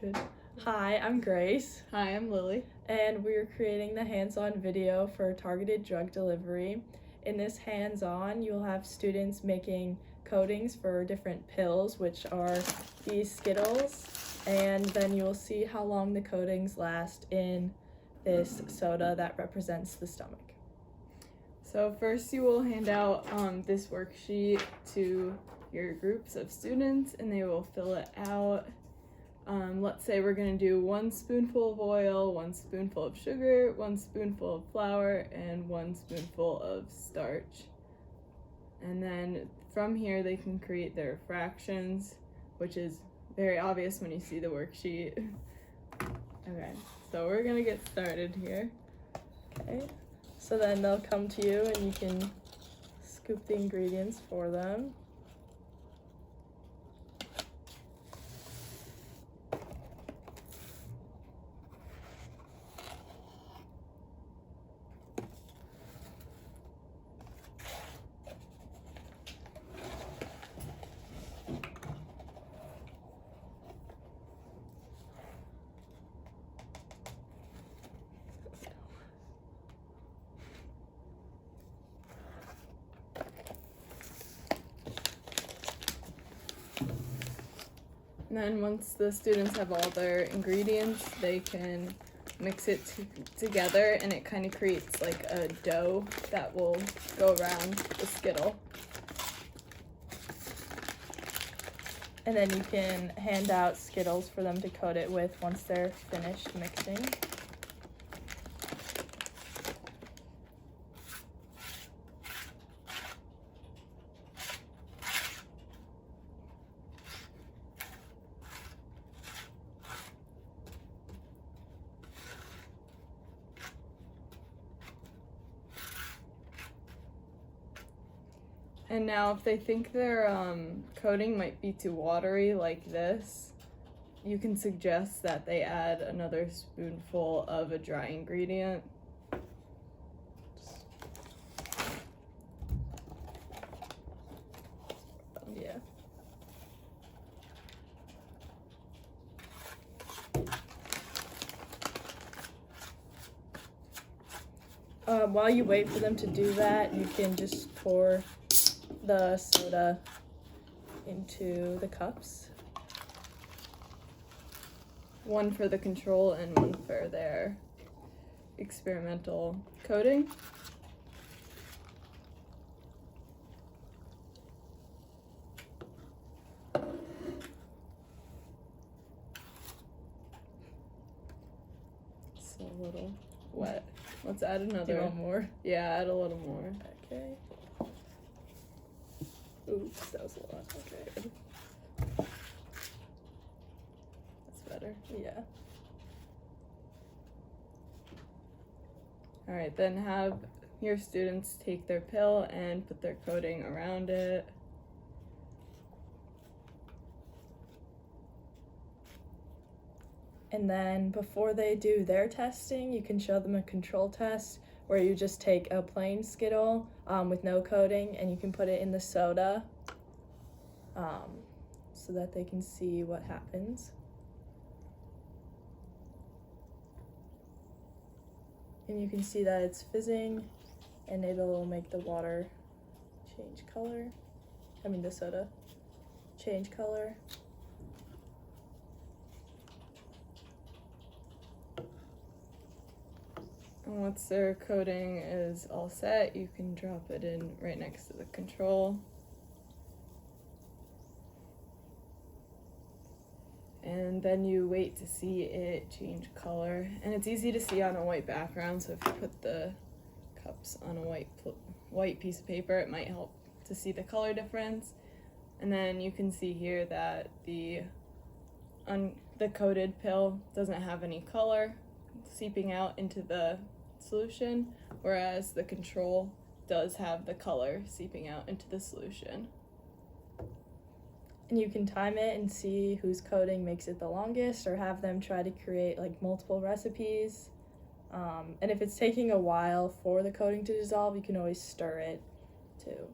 Good. Hi, I'm Grace, Hi, I'm Lily. and we're creating the hands-on video for targeted drug delivery. In this hands-on, you'll have students making coatings for different pills, which are these Skittles, and then you'll see how long the coatings last in this soda that represents the stomach. So first you will hand out this worksheet to your groups of students and they will fill it out. Let's say we're going to do 1 spoonful of oil, 1 spoonful of sugar, 1 spoonful of flour, and 1 spoonful of starch. And then from here they can create their fractions, which is very obvious when you see the worksheet. Okay, so we're going to get started here. Okay, so then they'll come to you and you can scoop the ingredients for them. And then once the students have all their ingredients, they can mix it together and it kind of creates like a dough that will go around the Skittle. And then you can hand out Skittles for them to coat it with once they're finished mixing. And now if they think their coating might be too watery like this, you can suggest that they add another spoonful of a dry ingredient. Yeah. While you wait for them to do that, you can just pour the soda into the cups. 1 for the control and 1 for their experimental coating. It's a little wet. Let's add another. Do you want more? Yeah, add a little more. Okay. Oops, that was a lot. Okay. That's better. Yeah. All right, then have your students take their pill and put their coating around it. And then before they do their testing, you can show them a control test where you just take a plain Skittle with no coating and you can put it in the soda so that they can see what happens. And you can see that it's fizzing and it'll make the water change color. I mean the soda change color. And once their coating is all set, you can drop it in right next to the control. And then you wait to see it change color. And it's easy to see on a white background, so if you put the cups on a white piece of paper, it might help to see the color difference. And then you can see here that the coated pill doesn't have any color seeping out into the solution, whereas the control does have the color seeping out into the solution. And you can time it and see whose coating makes it the longest, or have them try to create like multiple recipes. And if it's taking a while for the coating to dissolve, you can always stir it too.